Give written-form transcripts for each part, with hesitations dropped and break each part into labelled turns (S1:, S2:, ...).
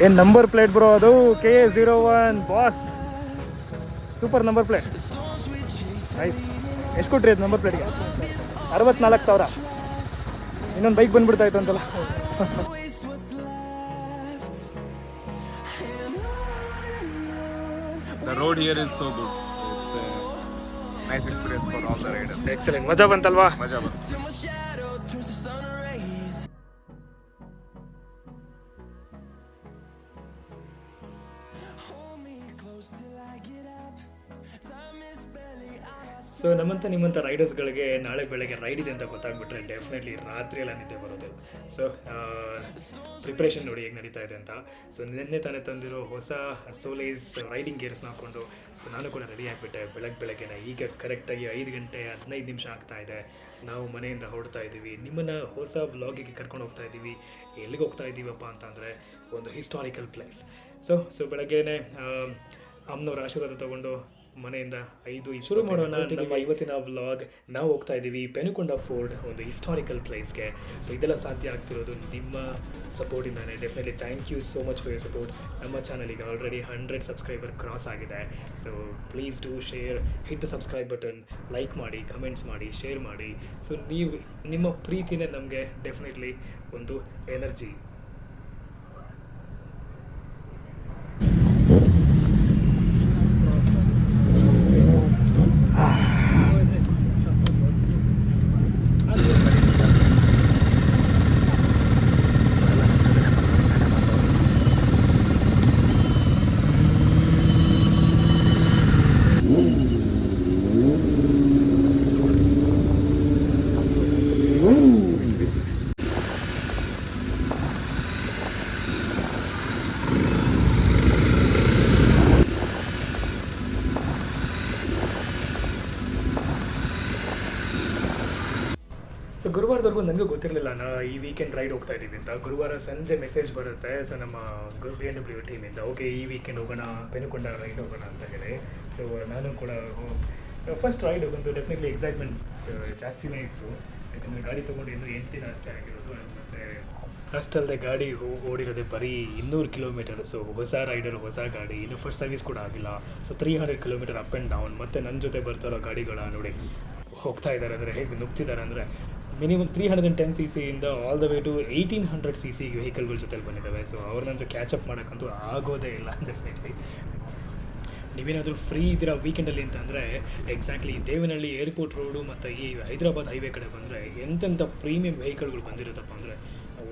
S1: ಏನು number plate bro ಅದು KA01 boss, super number plate, nice. ಎಷ್ಟು ಕೊಟ್ರಿ ಅದು ನಂಬರ್ ಪ್ಲೇಟ್ಗೆ? 64,000. ಇನ್ನೊಂದು ಬೈಕ್ ಬಂದ್ಬಿಡ್ತಾ ಇತ್ತು ಅಂತಲ್ಲ.
S2: The road here is so good. It's a nice experience for all the riders.
S1: Excellent, ಮಜಾ ಬಂತಲ್ವಾ?
S2: ಮಜಾ ಬಂತು.
S1: ಸೊ ನಮ್ಮಂಥ ನಿಮ್ಮಂಥ ರೈಡರ್ಸ್ಗಳಿಗೆ ನಾಳೆ ಬೆಳಗ್ಗೆ ರೈಡ್ ಇದೆ ಅಂತ ಗೊತ್ತಾಗ್ಬಿಟ್ರೆ ಡೆಫಿನೆಟ್ಲಿ ರಾತ್ರಿ ಎಲ್ಲ ನಿದ್ದೆ ಬರೋದಿಲ್ಲ. ಸೊ ಪ್ರಿಪ್ರೇಷನ್ ನೋಡಿ ಹೇಗೆ ನಡೀತಾ ಇದೆ ಅಂತ. ಸೊ ನಿನ್ನೆ ತಾನೇ ತಂದಿರೋ ಹೊಸ ಸೋಲೈಸ್ ರೈಡಿಂಗ್ ಗೇರ್ಸ್ನ ಹಾಕ್ಕೊಂಡು ಸೊ ನಾನು ಕೂಡ ರೆಡಿ ಆಗಿಬಿಟ್ಟೆ ಬೆಳಗ್ಗೆನೆ. ಈಗ ಕರೆಕ್ಟಾಗಿ 5 ಗಂಟೆ 15 ನಿಮಿಷ ಆಗ್ತಾ ಇದೆ. ನಾವು ಮನೆಯಿಂದ ಹೊರಡ್ತಾ ಇದ್ದೀವಿ, ನಿಮ್ಮನ್ನು ಹೊಸ ವ್ಲಾಗಿಗೆ ಕರ್ಕೊಂಡು ಹೋಗ್ತಾ ಇದ್ದೀವಿ. ಎಲ್ಲಿಗೆ ಹೋಗ್ತಾ ಇದ್ದೀವಪ್ಪ ಅಂತಂದರೆ ಒಂದು ಹಿಸ್ಟಾರಿಕಲ್ ಪ್ಲೇಸ್. ಸೊ ಬೆಳಗ್ಗೆನೆ ಅಮ್ಮನವ್ರ ಆಶೀರ್ವಾದ ತೊಗೊಂಡು ಮನೆಯಿಂದ 5 ಶುರು ಮಾಡೋಣ ನಮ್ಮ ಇವತ್ತಿನ ವ್ಲಾಗ್. ನಾವು ಹೋಗ್ತಾ ಇದ್ದೀವಿ ಪೆನುಕೊಂಡ ಫೋರ್ಟ್, ಒಂದು ಹಿಸ್ಟಾರಿಕಲ್ ಪ್ಲೇಸ್ಗೆ. ಸೊ ಇದೆಲ್ಲ ಸಾಧ್ಯ ಆಗ್ತಿರೋದು ನಿಮ್ಮ ಸಪೋರ್ಟಿಂದಾನೆ. Definitely thank you so much for your support. ನಮ್ಮ ಚಾನಲಿಗೆ ಆಲ್ರೆಡಿ 100 ಸಬ್ಸ್ಕ್ರೈಬರ್ ಕ್ರಾಸ್ ಆಗಿದೆ. So please do share, hit the subscribe button, like ಮಾಡಿ, ಕಮೆಂಟ್ಸ್ ಮಾಡಿ, ಶೇರ್ ಮಾಡಿ. ಸೊ ನಿಮ್ಮ ಪ್ರೀತಿನೇ ನಮಗೆ ಡೆಫಿನೆಟ್ಲಿ ಒಂದು ಎನರ್ಜಿ. ಸೊ ಗುರುವಾರದವರೆಗೂ ನನಗೂ ಗೊತ್ತಿರಲಿಲ್ಲ ಈ ವೀಕೆಂಡ್ ರೈಡ್ ಹೋಗ್ತಾ ಇದ್ದೀವಿ ಅಂತ. ಗುರುವಾರ ಸಂಜೆ ಮೆಸೇಜ್ ಬರುತ್ತೆ. ಸೊ ನಮ್ಮ BMW ಟೀಮಿಂದ ಓಕೆ ಈ ವೀಕೆಂಡ್ ಹೋಗೋಣ, ಪೆನುಕೊಂಡ ರೈಡ್ ಹೋಗೋಣ ಅಂತ ಹೇಳಿ. ಸೊ ನಾನು ಕೂಡ ಫಸ್ಟ್ ರೈಡ್ ಹೋಗಂತೂ ಡೆಫಿನೆಟ್ಲಿ ಎಕ್ಸೈಟ್ಮೆಂಟ್ ಜಾಸ್ತಿನೇ ಇತ್ತು. ಯಾಕಂದರೆ ಗಾಡಿ ತೊಗೊಂಡು ಇನ್ನೂ 8 ದಿನ ಅಷ್ಟೇ ಆಗಿರೋದು. ಮತ್ತು ಅಷ್ಟಲ್ಲದೆ ಗಾಡಿ ಓಡಿರೋದೆ ಬರೀ 200 ಕಿಲೋಮೀಟರ್. ಸೊ ಹೊಸ ರೈಡರ್, ಹೊಸ ಗಾಡಿ, ಇನ್ನೂ ಫಸ್ಟ್ ಸರ್ವಿಸ್ ಕೂಡ ಆಗಿಲ್ಲ. So 300 kilometre up and down. ಮತ್ತು ನನ್ನ ಜೊತೆ ಬರ್ತಾರೋ ಗಾಡಿಗಳ ನೋಡಿ ಹೋಗ್ತಾ ಇದ್ದಾರೆ ಅಂದರೆ ಹೇಗೆ ನುಗ್ತಿದ್ದಾರೆ ಅಂದರೆ minimum 310 cc all the way to 1800 cc ವೆಹಿಕಲ್ಗಳ ಜೊತೆಲಿ ಬಂದಿದ್ದಾವೆ. ಸೊ ಅವ್ರನ್ನಂತೂ ಕ್ಯಾಚಪ್ ಮಾಡೋಕ್ಕಂತೂ ಆಗೋದೇ ಇಲ್ಲ ಡೆಫಿನೆಟ್ಲಿ. ನೀವೇನಾದರೂ ಫ್ರೀ ಇದ್ದೀರಾ ವೀಕೆಂಡಲ್ಲಿ ಅಂತಂದರೆ ಎಕ್ಸಾಕ್ಟ್ಲಿ ದೇವನಹಳ್ಳಿ ಏರ್ಪೋರ್ಟ್ ರೋಡು ಮತ್ತು ಈ ಹೈದರಾಬಾದ್ ಹೈವೇ ಕಡೆ ಬಂದರೆ ಎಂತೆಂಥ ಪ್ರೀಮಿಯಂ ವೆಹಿಕಲ್ಗಳು ಬಂದಿರುತ್ತಪ್ಪ ಅಂದರೆ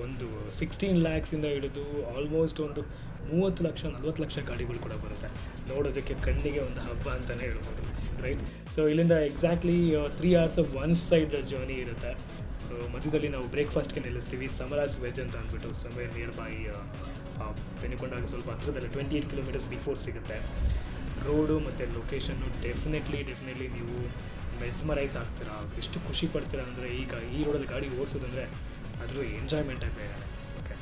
S1: ಒಂದು 16 lakhs ಹಿಡಿದು ಆಲ್ಮೋಸ್ಟ್ ಒಂದು 30 ಲಕ್ಷ 40 ಲಕ್ಷ ಗಾಡಿಗಳು ಕೂಡ ಬರುತ್ತೆ. ನೋಡೋದಕ್ಕೆ ಕಣ್ಣಿಗೆ ಒಂದು ಹಬ್ಬ ಅಂತಲೇ ಹೇಳ್ಬೋದು, ರೈಟ್? ಸೊ ಇಲ್ಲಿಂದ exactly 3 hours of one side journey ಇರುತ್ತೆ. ಸೊ ಮಧ್ಯದಲ್ಲಿ ನಾವು ಬ್ರೇಕ್ಫಾಸ್ಟ್ಗೆ ನಿಲ್ಲಿಸ್ತೀವಿ. ಸಮರಾಸ್ ವೆಜ್ ಅಂತ ಅಂದ್ಬಿಟ್ಟು ಸಮಯ ನಿಯರ್ ಬೈ ಪೆನುಕೊಂಡಾಗ ಸ್ವಲ್ಪ ಹತ್ರದಲ್ಲೇ 28 ಕಿಲೋಮೀಟರ್ಸ್ ಬಿಫೋರ್ ಸಿಗುತ್ತೆ. ರೋಡು ಮತ್ತು ಲೊಕೇಶನ್ನು ಡೆಫಿನೆಟ್ಲಿ ನೀವು ಮೆಸ್ಮರೈಸ್ ಆಗ್ತೀರಾ, ಎಷ್ಟು ಖುಷಿ ಪಡ್ತೀರಾ ಅಂದರೆ ಈಗ ಈ ರೋಡಲ್ಲಿ ಗಾಡಿ ಓಡಿಸೋದಂದರೆ ಅದ್ರ ಎಂಜಾಯ್ಮೆಂಟಾಗಿ ಬೇರೆ. ಓಕೆ,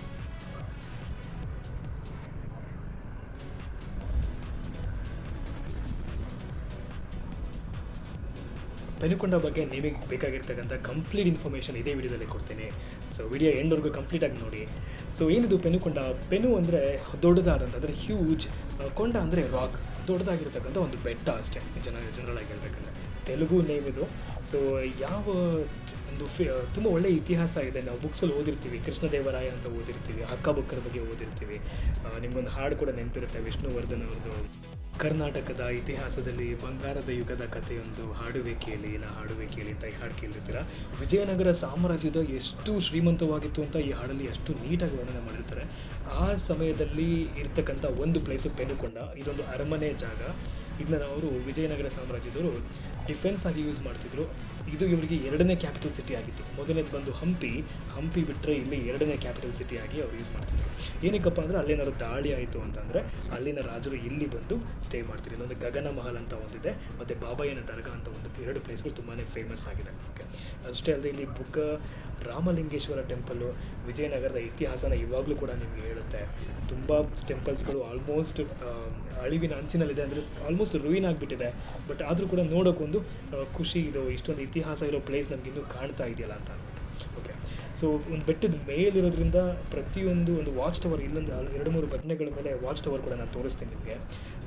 S1: ಪೆನುಕೊಂಡ ಬಗ್ಗೆ ನಿಮಗೆ ಬೇಕಾಗಿರ್ತಕ್ಕಂಥ ಕಂಪ್ಲೀಟ್ ಇನ್ಫಾರ್ಮೇಷನ್ ಇದೇ ವಿಡಿಯೋದಲ್ಲಿ ಕೊಡ್ತೀನಿ. ಸೊ ವಿಡಿಯೋ ಎಂಡ್ವರೆಗೂ ಕಂಪ್ಲೀಟಾಗಿ ನೋಡಿ. ಸೊ ಏನಿದು ಪೆನುಕೊಂಡ? ಪೆನು ಅಂದರೆ ದೊಡ್ಡದಾದಂಥ, ಅಂದರೆ ಹ್ಯೂಜ್, ಕೊಂಡ ಅಂದರೆ ರಾಕ್, ದೊಡ್ಡದಾಗಿರ್ತಕ್ಕಂಥ ಒಂದು ಬೆಟ್ಟ ಅಷ್ಟೇ ಜನರಲಾಗಿ ಹೇಳ್ಬೇಕಂದ್ರೆ. ತೆಲುಗು ನೇಮ್ ಇದು. ಸೊ ಯಾವ ಒಂದು ತುಂಬ ಒಳ್ಳೆಯ ಇತಿಹಾಸ ಇದೆ. ನಾವು ಬುಕ್ಸಲ್ಲಿ ಓದಿರ್ತೀವಿ, ಕೃಷ್ಣದೇವರಾಯ ಅಂತ ಓದಿರ್ತೀವಿ, ಹಕ್ಕಬುಕ್ಕರ ಬಗ್ಗೆ ಓದಿರ್ತೀವಿ. ನಿಮಗೊಂದು ಹಾಡು ಕೂಡ ನೆನಪಿರುತ್ತೆ, ವಿಷ್ಣುವರ್ಧನ್ ಅವ್ರದ್ದು ಕರ್ನಾಟಕದ ಇತಿಹಾಸದಲ್ಲಿ ಬಂಗಾರದ ಯುಗದ ಕಥೆಯೊಂದು ಹಾಡುವೆ ಕೇಳಿ ಅಂತ ಈ ಹಾಡು ಕೇಳಿರ್ತೀರ. ವಿಜಯನಗರ ಸಾಮ್ರಾಜ್ಯದ ಎಷ್ಟು ಶ್ರೀಮಂತವಾಗಿತ್ತು ಅಂತ ಈ ಹಾಡಲ್ಲಿ ಅಷ್ಟು ನೀಟಾಗಿ ವರ್ಣನೆ ಮಾಡಿರ್ತಾರೆ. ಆ ಸಮಯದಲ್ಲಿ ಇರ್ತಕ್ಕಂಥ ಒಂದು ಪ್ಲೇಸು ಪೆನುಕೊಂಡ. ಇದೊಂದು ಅರಮನೆ ಜಾಗ. ಇದನ್ನ ಅವರು ವಿಜಯನಗರ ಸಾಮ್ರಾಜ್ಯದವರು ಡಿಫೆನ್ಸ್ ಆಗಿ ಯೂಸ್ ಮಾಡ್ತಿದ್ರು. ಇದು ಇವರಿಗೆ 2ನೇ ಕ್ಯಾಪಿಟಲ್ ಸಿಟಿ ಆಗಿತ್ತು. ಮೊದಲನೇದು ಬಂದು ಹಂಪಿ ಬಿಟ್ಟರೆ ಇಲ್ಲಿ 2ನೇ ಕ್ಯಾಪಿಟಲ್ ಸಿಟಿ ಆಗಿ ಅವ್ರು ಯೂಸ್ ಮಾಡ್ತಿದ್ರು. ಏನಕ್ಕಪ್ಪ ಅಂದರೆ ಅಲ್ಲೇನಾದ್ರು ದಾಳಿ ಆಯಿತು ಅಂತಂದರೆ ಅಲ್ಲಿನ ರಾಜರು ಇಲ್ಲಿ ಬಂದು ಸ್ಟೇ ಮಾಡ್ತಿದ್ರು. ಇಲ್ಲೊಂದು ಗಗನ ಮಹಲ್ ಅಂತ ಒಂದಿದೆ, ಮತ್ತು ಬಾಬಾಯನ ದರ್ಗಾ ಅಂತ ಒಂದು 2 ಪ್ಲೇಸ್ಗಳು ತುಂಬಾ ಫೇಮಸ್ ಆಗಿದೆ. ಓಕೆ, ಅಷ್ಟೇ ಅಲ್ಲದೆ ಇಲ್ಲಿ ಬುಕ್ಕ ರಾಮಲಿಂಗೇಶ್ವರ ಟೆಂಪಲ್ಲು ವಿಜಯನಗರದ ಇತಿಹಾಸನ ಇವಾಗಲೂ ಕೂಡ ನಿಮಗೆ ಹೇಳುತ್ತೆ. ತುಂಬ ಟೆಂಪಲ್ಸ್ಗಳು ಆಲ್ಮೋಸ್ಟ್ ಅಳಿವಿನ ಅಂಚಿನಲ್ಲಿದೆ, ಅಂದರೆ ಆಲ್ಮೋಸ್ಟ್ ರೂಯಿನ್ ಆಗಿಬಿಟ್ಟಿದೆ. ಬಟ್ ಆದರೂ ಕೂಡ ನೋಡೋಕ್ಕೊಂದು ಖುಷಿ ಇದು, ಇಷ್ಟೊಂದು ಇತಿಹಾಸ ಇರೋ ಪ್ಲೇಸ್ ನಮಗಿನ್ನೂ ಕಾಣ್ತಾ ಇದೆಯಲ್ಲ ಅಂತ. ಓಕೆ. ಸೊ ಒಂದು ಬೆಟ್ಟದ ಮೇಲಿರೋದ್ರಿಂದ ಪ್ರತಿಯೊಂದು ಒಂದು ವಾಚ್ ಟವರ್, ಇಲ್ಲೊಂದು 2-3 ಬಟನೆಗಳ ಮೇಲೆ ವಾಚ್ ಟವರ್ ಕೂಡ ನಾನು ತೋರಿಸ್ತೀನಿ ನಿಮಗೆ.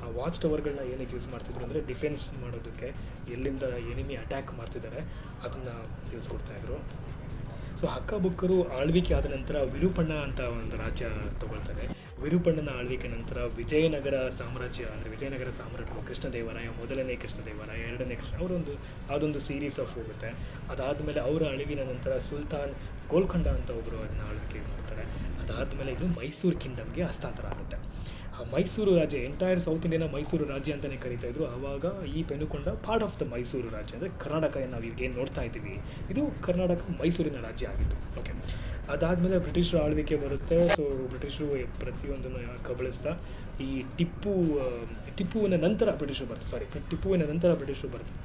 S1: ಆ ವಾಚ್ ಟವರ್ಗಳನ್ನ ಏನಕ್ಕೆ ಯೂಸ್ ಮಾಡ್ತಿದ್ರು ಅಂದರೆ ಡಿಫೆನ್ಸ್ ಮಾಡೋದಕ್ಕೆ, ಎಲ್ಲಿಂದ ಎನಿಮಿ ಅಟ್ಯಾಕ್ ಮಾಡ್ತಿದ್ದಾರೆ ಅದನ್ನು ತಿಳಿಸ್ಕೊಡ್ತಾಯಿದ್ರು. ಸೊ ಹಕ್ಕಬುಕ್ಕರು ಆಳ್ವಿಕೆ ಆದ ನಂತರ ವಿರೂಪಣ್ಣ ಅಂತ ಒಂದು ರಾಜ್ಯ ತಗೊಳ್ತಾರೆ. ವಿರೂಪಣ್ಣನ ಆಳ್ವಿಕೆ ನಂತರ ವಿಜಯನಗರ ಸಾಮ್ರಾಜ್ಯ, ಅಂದರೆ ವಿಜಯನಗರ ಸಾಮ್ರಾಟರು ಕೃಷ್ಣದೇವರಾಯ, ಮೊದಲನೇ ಕೃಷ್ಣದೇವರಾಯ, ಎರಡನೇ ಕೃಷ್ಣ, ಅದೊಂದು ಸೀರೀಸ್ ಆಫ್ ಹೋಗುತ್ತೆ. ಅದಾದಮೇಲೆ ಅವರ ಅಳಿವಿನ ನಂತರ ಸುಲ್ತಾನ್ ಗೋಲ್ಕೊಂಡ ಅಂತ ಒಬ್ಬರು ಅದನ್ನು ಆಳ್ವಿಕೆ ಮಾಡ್ತಾರೆ. ಅದಾದಮೇಲೆ ಇದು ಮೈಸೂರು ಕಿಂಗ್ಡಮ್ಗೆ ಹಸ್ತಾಂತರ ಆಗುತ್ತೆ. ಆ ಮೈಸೂರು ರಾಜ್ಯ, ಎಂಟೈರ್ ಸೌತ್ ಇಂಡಿಯಾನ ಮೈಸೂರು ರಾಜ್ಯ ಅಂತಲೇ ಕರೀತಾಯಿದ್ರು. ಆವಾಗ ಈ ಪೆನುಕೊಂಡ ಪಾರ್ಟ್ ಆಫ್ ದ ಮೈಸೂರು ರಾಜ್ಯ, ಅಂದರೆ ಕರ್ನಾಟಕ ನಾವು ಈಗ ಏನು ನೋಡ್ತಾ ಇದ್ದೀವಿ ಇದು ಕರ್ನಾಟಕ ಮೈಸೂರಿನ ರಾಜ್ಯ ಆಗಿತ್ತು. ಓಕೆ. ಅದಾದಮೇಲೆ ಬ್ರಿಟಿಷರ ಆಳ್ವಿಕೆ ಬರುತ್ತೆ. ಸೊ ಬ್ರಿಟಿಷರು ಪ್ರತಿಯೊಂದನ್ನು ಕಬಳಿಸ್ತಾ ಈ ಟಿಪ್ಪುವಿನ ನಂತರ ಬ್ರಿಟಿಷರು ಬರ್ತಾರೆ.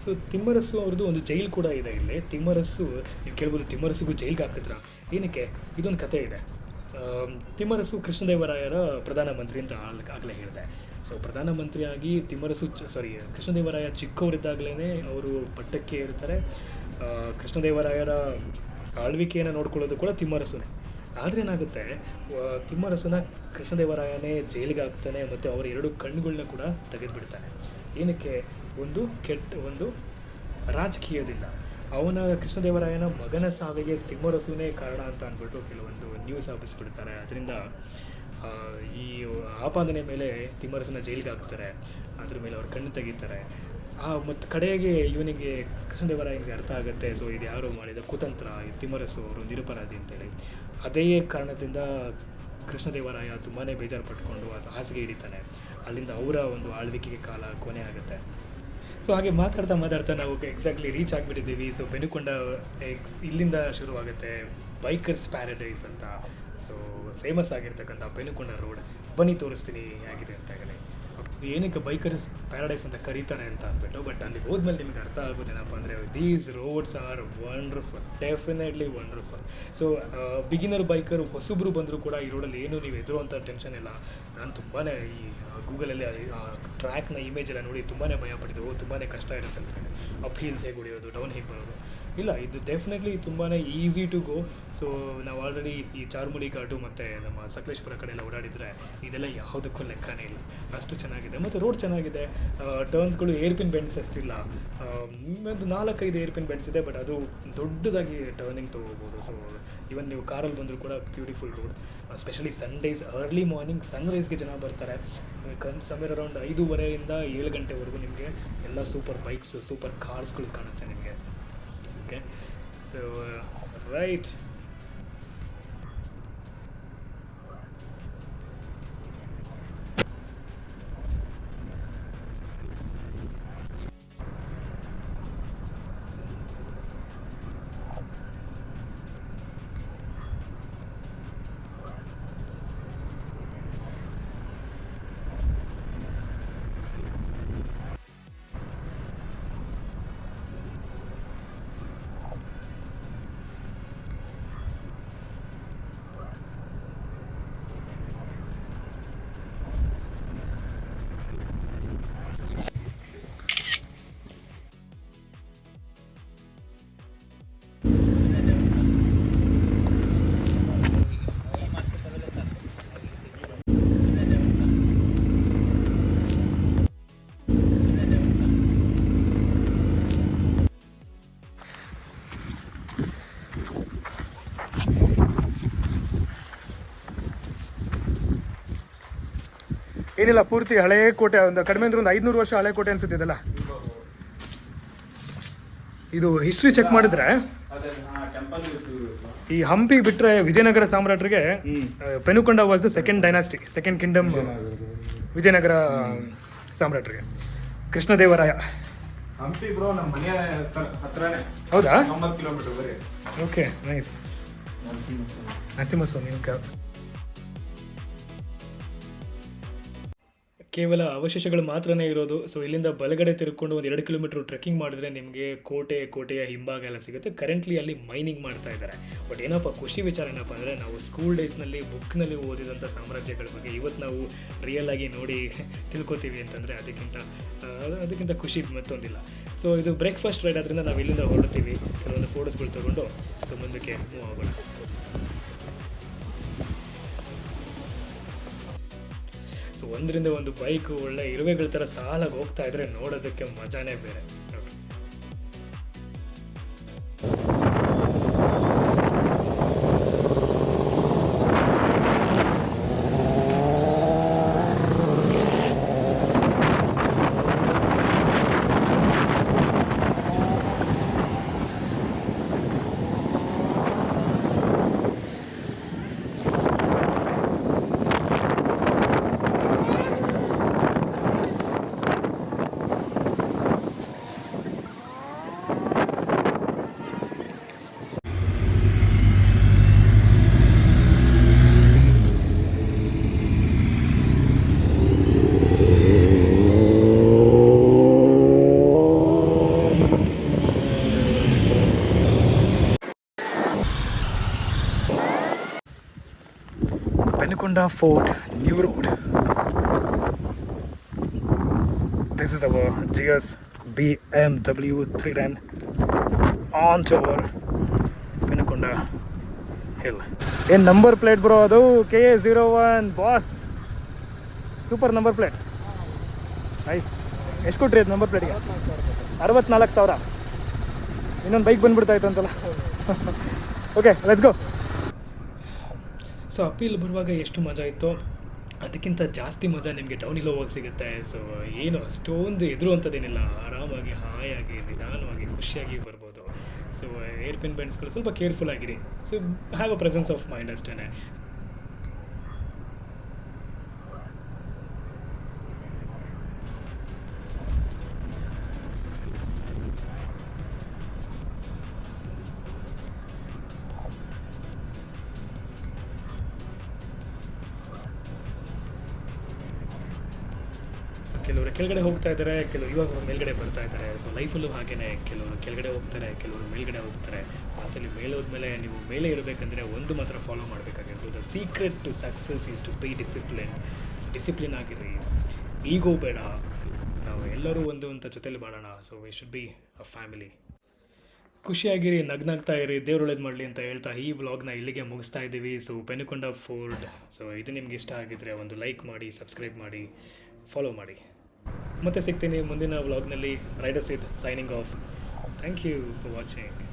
S1: ಸೊ ತಿಮ್ಮರಸು ಅವ್ರದ್ದು ಒಂದು ಜೈಲು ಕೂಡ ಇದೆ ಇಲ್ಲಿ. ತಿಮ್ಮರಸು, ನೀವು ಕೇಳ್ಬೋದು ತಿಮ್ಮರಸಿಗೂ ಜೈಲಿಗೆ ಹಾಕಿದ್ರ, ಏನಕ್ಕೆ? ಇದೊಂದು ಕಥೆ ಇದೆ. ತಿಮ್ಮರಸು ಕೃಷ್ಣದೇವರಾಯರ ಪ್ರಧಾನಮಂತ್ರಿ ಅಂತ ಆಗಲೇ ಹೇಳಿದೆ. ಸೊ ಪ್ರಧಾನಮಂತ್ರಿಯಾಗಿ ಕೃಷ್ಣದೇವರಾಯ ಚಿಕ್ಕವರಿದ್ದಾಗಲೇ ಅವರು ಪಟ್ಟಕ್ಕೆ ಇರ್ತಾರೆ. ಕೃಷ್ಣದೇವರಾಯರ ಆಳ್ವಿಕೆಯನ್ನು ನೋಡ್ಕೊಳ್ಳೋದು ಕೂಡ ತಿಮ್ಮರಸುನೇ. ಆದರೆ ಏನಾಗುತ್ತೆ, ತಿಮ್ಮರಸನ ಕೃಷ್ಣದೇವರಾಯನೇ ಜೈಲಿಗೆ ಹಾಕ್ತಾನೆ ಮತ್ತು ಅವರ 2 ಕಣ್ಣುಗಳನ್ನ ಕೂಡ ತೆಗೆದುಬಿಡ್ತಾನೆ. ಏನಕ್ಕೆ? ಒಂದು ರಾಜಕೀಯದಿಂದ. ಅವನ ಕೃಷ್ಣದೇವರಾಯನ ಮಗನ ಸಾವಿಗೆ ತಿಮ್ಮರಸುನೇ ಕಾರಣ ಅಂತ ಅಂದ್ಬಿಟ್ಟು ಕೆಲವೊಂದು ನ್ಯೂಸ್ ಹಬ್ಬಿಸ್ಬಿಡ್ತಾರೆ. ಅದರಿಂದ ಈ ಆಪಾದನೆ ಮೇಲೆ ತಿಮ್ಮರಸನ ಜೈಲಿಗೆ ಹಾಕ್ತಾರೆ. ಅದ್ರ ಮೇಲೆ ಅವ್ರ ಕಣ್ಣು ತೆಗಿತಾರೆ. ಮತ್ತು ಕಡೆಗೆ ಇವನಿಗೆ ಕೃಷ್ಣದೇವರಾಯನಿಗೆ ಅರ್ಥ ಆಗುತ್ತೆ, ಸೊ ಇದು ಯಾರು ಮಾಡಿದ ಕುತಂತ್ರ, ತಿಮ್ಮರಸು ಅವರು ನಿರಪರಾಧಿ ಅಂತೇಳಿ. ಅದೇ ಕಾರಣದಿಂದ ಕೃಷ್ಣದೇವರಾಯ ತುಂಬಾ ಬೇಜಾರು ಪಟ್ಕೊಂಡು ಅದು ಹಾಸಿಗೆ ಹಿಡಿತಾನೆ. ಅಲ್ಲಿಂದ ಅವರ ಒಂದು ಆಳ್ವಿಕೆಗೆ ಕಾಲ ಕೊನೆ ಆಗುತ್ತೆ. ಸೊ ಹಾಗೆ ಮಾತಾಡ್ತಾ ನಾವು ಎಕ್ಸಾಕ್ಟ್ಲಿ ರೀಚ್ ಆಗಿಬಿಟ್ಟಿದ್ದೀವಿ. ಸೊ ಪೆನುಕೊಂಡ ಇಲ್ಲಿಂದ ಶುರುವಾಗುತ್ತೆ ಬೈಕರ್ಸ್ ಪ್ಯಾರಡೈಸ್ ಅಂತ. ಸೊ ಫೇಮಸ್ ಆಗಿರ್ತಕ್ಕಂಥ ಪೆನುಕೊಂಡ ರೋಡ್ ಬನ್ನಿ ತೋರಿಸ್ತೀನಿ ಹೇಗಿದೆ ಅಂತ ಹೇಳಿ. ಏನಕ್ಕೆ ಬೈಕರ್ಸ್ ಪ್ಯಾರಡೈಸ್ ಅಂತ ಕರೀತಾರೆ ಅಂತ ಅಂದ್ಬಿಟ್ಟು, ಬಟ್ ಅಲ್ಲಿ ಹೋದ್ಮೇಲೆ ನಿಮಗೆ ಅರ್ಥ ಆಗೋದೇನಪ್ಪ ಅಂದರೆ these roads R wonderful, definitely wonderful. So beginner biker ಹೊಸಬ್ರು ಬಂದರೂ ಕೂಡ ಈ ರೋಡಲ್ಲಿ ಏನು ನೀವು ಎದುರುವಂಥ ಟೆನ್ಷನ್ ಇಲ್ಲ. ನಾನು ತುಂಬಾ ಈ ಗೂಗಲಲ್ಲಿ ಟ್ರ್ಯಾಕ್ನ ಇಮೇಜ್ ಎಲ್ಲ ನೋಡಿ ತುಂಬಾ ಭಯಪಟ್ಟಿದ್ದೆ. ತುಂಬಾ ಕಷ್ಟ ಇರುತ್ತೆ ಅಂತ ಹೇಳಿ, ಅಪ್ ಹಿಲ್ಸ್ ಹೇಗೆ ಹೊಡೆಯೋದು, ಡೌನ್ ಹೇಗೆ ಬರೋದು. ಇಲ್ಲ, ಇದು ಡೆಫಿನೆಟ್ಲಿ ತುಂಬಾ ಈಸಿ ಟು ಗೋ. ಸೊ ನಾವು ಆಲ್ರೆಡಿ ಈ ಚಾರ್ಮುಡಿ ಘಾಟು ಮತ್ತು ನಮ್ಮ ಸಕಲೇಶ್ಪುರ ಕಡೆ ಎಲ್ಲ ಓಡಾಡಿದರೆ ಇದೆಲ್ಲ ಯಾವುದಕ್ಕೂ ಲೆಕ್ಕನೇ ಇಲ್ಲ, ಅಷ್ಟು ಚೆನ್ನಾಗಿದೆ. ಮತ್ತು ರೋಡ್ ಚೆನ್ನಾಗಿದೆ. ಟರ್ನ್ಸ್ಗಳು ಏರ್ಪಿನ್ ಬೆಂಡ್ಸ್ ಅಷ್ಟಿಲ್ಲ, ಒಂದು 4-5 ಏರ್ಪಿನ್ ಬೆಂಡ್ಸ್ ಇದೆ, ಬಟ್ ಅದು ದೊಡ್ಡದಾಗಿ ಟರ್ನಿಂಗ್ ತೊಗೋಬೋದು. ಸೊ ಇವನ್ ನೀವು ಕಾರಲ್ಲಿ ಬಂದರೂ ಕೂಡ beautiful road. Specially Sundays early morning ಸನ್ರೈಸ್ಗೆ ಜನ ಬರ್ತಾರೆ. ಸಮಯ ಅರೌಂಡ್ 5:30 ಇಂದ 7 ಗಂಟೆವರೆಗೂ ನಿಮಗೆ ಎಲ್ಲ ಸೂಪರ್ ಬೈಕ್ಸ್, ಸೂಪರ್ ಕಾರ್ಸ್ಗಳು ಕಾಣುತ್ತೆ ನಿಮಗೆ. ಓಕೆ. ಸೊ ರೈಟ್, ಏನಿಲ್ಲ, ಪೂರ್ತಿ ಹಳೇ ಕೋಟೆ, ಒಂದು ಕಡಿಮೆ ಅಂದ್ರೆ ಒಂದು 500 ವರ್ಷ ಹಳೆ ಕೋಟೆ ಅನ್ಸುತ್ತಿದ್ದಲ್ಲ. ಇದು ಹಿಸ್ಟ್ರಿ ಚೆಕ್ ಮಾಡಿದ್ರೆ ಈ ಹಂಪಿ ಬಿಟ್ಟರೆ ವಿಜಯನಗರ ಸಾಮ್ರಾಟರಿಗೆ Penukonda was the second dynasty, second kingdom. Vijayanagara ಸಾಮ್ರಾಟರಿಗೆ ಕೃಷ್ಣದೇವರಾಯ.
S2: ಹಂಪಿ ಬ್ರೋ ನಮ್ಮ ಮನೆಯ ಹತ್ರನೇ.
S1: ಹೌದಾ?
S2: 90 ಕಿಲೋಮೀಟರ್ ಬರೀ.
S1: Okay, nice. ನರಸಿಂಹಸ್ವಾಮಿ. ಓಕೆ. ಕೇವಲ ಅವಶೇಷಗಳು ಮಾತ್ರನೇ ಇರೋದು. ಸೊ ಇಲ್ಲಿಂದ ಬಲಗಡೆ ತಿರ್ಕೊಂಡು ಒಂದು 2 ಕಿಲೋಮೀಟರ್ ಟ್ರೆಕ್ಕಿಂಗ್ ಮಾಡಿದ್ರೆ ನಿಮಗೆ ಕೋಟೆಯ ಹಿಂಭಾಗ ಎಲ್ಲ ಸಿಗುತ್ತೆ. ಕರೆಂಟ್ಲಿ ಅಲ್ಲಿ ಮೈನಿಂಗ್ ಮಾಡ್ತಾ ಇದ್ದಾರೆ. ಬಟ್ ಏನಪ್ಪ ಖುಷಿ ವಿಚಾರ ಏನಪ್ಪ ಅಂದರೆ, ನಾವು ಸ್ಕೂಲ್ ಡೇಸ್ನಲ್ಲಿ ಬುಕ್ನಲ್ಲಿ ಓದಿದಂಥ ಸಾಮ್ರಾಜ್ಯಗಳ ಬಗ್ಗೆ ಇವತ್ತು ನಾವು ರಿಯಲ್ ಆಗಿ ನೋಡಿ ತಿಳ್ಕೊತೀವಿ ಅಂತಂದರೆ ಅದಕ್ಕಿಂತ ಖುಷಿ ಮತ್ತೊಂದಿಲ್ಲ. ಸೊ ಇದು ಬ್ರೇಕ್ಫಾಸ್ಟ್ ರೈಡ್ ಆದ್ದರಿಂದ ನಾವು ಇಲ್ಲಿಂದ ಹೊರಡ್ತೀವಿ. ಕೆಲವೊಂದು ಫೋಟೋಸ್ಗಳು ತೊಗೊಂಡು ಸೊ ಮುಂದಕ್ಕೆ ಮೂವ್ ಆಗೋಣ. ಸೊ ಒಂದರಿಂದ ಒಂದು ಬೈಕು ಒಳ್ಳೆ ಇರುವೆಗಳ ಥರ ಸಾಲಾಗಿ ಹೋಗ್ತಾ ಇದ್ರೆ ನೋಡೋದಕ್ಕೆ ಮಜಾನೇ ಬೇರೆ. Penukonda Fort, New Road. This is our GS BMW 310 on tour Penukonda Hill. ಏನು ನಂಬರ್ ಪ್ಲೇಟ್ ಬ್ರೋ, ಅದು KA01 boss, super number plate, nice. ಎಷ್ಟು ಕೊಟ್ರಿ ಅದು ನಂಬರ್ ಪ್ಲೇಟ್ಗೆ? 64,000. ಇನ್ನೊಂದು ಬೈಕ್ ಬಂದ್ಬಿಡ್ತಾ ಇತ್ತು ಅಂತಲ್ಲ. Okay, let's go. ಸೊ ಅಪ್ಪೀಲ್ ಬರುವಾಗ ಎಷ್ಟು ಮಜಾ ಇತ್ತು, ಅದಕ್ಕಿಂತ ಜಾಸ್ತಿ ಮಜಾ ನಿಮಗೆ ಟೌನಿಗೆ ಹೋಗಿ ಸಿಗುತ್ತೆ. ಸೊ ಏನು ಅಷ್ಟೊಂದು ಎದುರುವಂಥದ್ದೇನಿಲ್ಲ, ಆರಾಮಾಗಿ ಹಾಯಾಗಿ ನಿಧಾನವಾಗಿ ಖುಷಿಯಾಗಿ ಬರ್ಬೋದು. ಸೊ ಏರ್ಪಿನ್ ಬೆಂಡ್ಸ್ಗಳು ಸ್ವಲ್ಪ ಕೇರ್ಫುಲ್ ಆಗಿರಿ. So have a presence of mind ಅಷ್ಟೇ. ಕೆಲವರು ಕೆಳಗಡೆ ಹೋಗ್ತಾ ಇದ್ದಾರೆ, ಕೆಲವರು ಇವಾಗ ಮೇಲ್ಗಡೆ ಬರ್ತಾ ಇದ್ದಾರೆ. ಸೊ ಲೈಫಲ್ಲೂ ಹಾಗೇ, ಕೆಲವರು ಕೆಳಗಡೆ ಹೋಗ್ತಾರೆ, ಕೆಲವರು ಮೇಲ್ಗಡೆ ಹೋಗ್ತಾರೆ. ಅಸಲಿ ಮೇಲೆ ಹೋದ್ಮೇಲೆ ನೀವು ಮೇಲೆ ಇರಬೇಕಂದ್ರೆ ಒಂದು ಮಾತ್ರ ಫಾಲೋ ಮಾಡಬೇಕಾಗಿರೋದು, the secret to success is to be discipline. Discipline ಆಗಿರಿ, ಈಗೋ ಬೇಡ, ನಾವು ಎಲ್ಲರೂ ಒಂದು ಅಂತ ಜೊತೆಲಿ ಮಾಡೋಣ. So we should be a family. ಖುಷಿಯಾಗಿರಿ, ನಗ್ನಾಗ್ತಾ ಇರಿ, ದೇವ್ರು ಒಳ್ಳೇದು ಮಾಡಲಿ ಅಂತ ಹೇಳ್ತಾ ಈ ವ್ಲಾಗ್ನ ಇಲ್ಲಿಗೆ ಮುಗಿಸ್ತಾ ಇದ್ದೀವಿ. So ಪೆನುಕೊಂಡ fort. ಸೊ ಇದು ನಿಮ್ಗೆ ಇಷ್ಟ ಆಗಿದ್ದರೆ ಒಂದು ಲೈಕ್ ಮಾಡಿ, ಸಬ್ಸ್ಕ್ರೈಬ್ ಮಾಡಿ, ಫಾಲೋ ಮಾಡಿ. ಮತ್ತೆ ಸಿಗ್ತೀನಿ ಮುಂದಿನ ವ್ಲಾಗ್ನಲ್ಲಿ. Rider Sid signing off. Thank you for watching.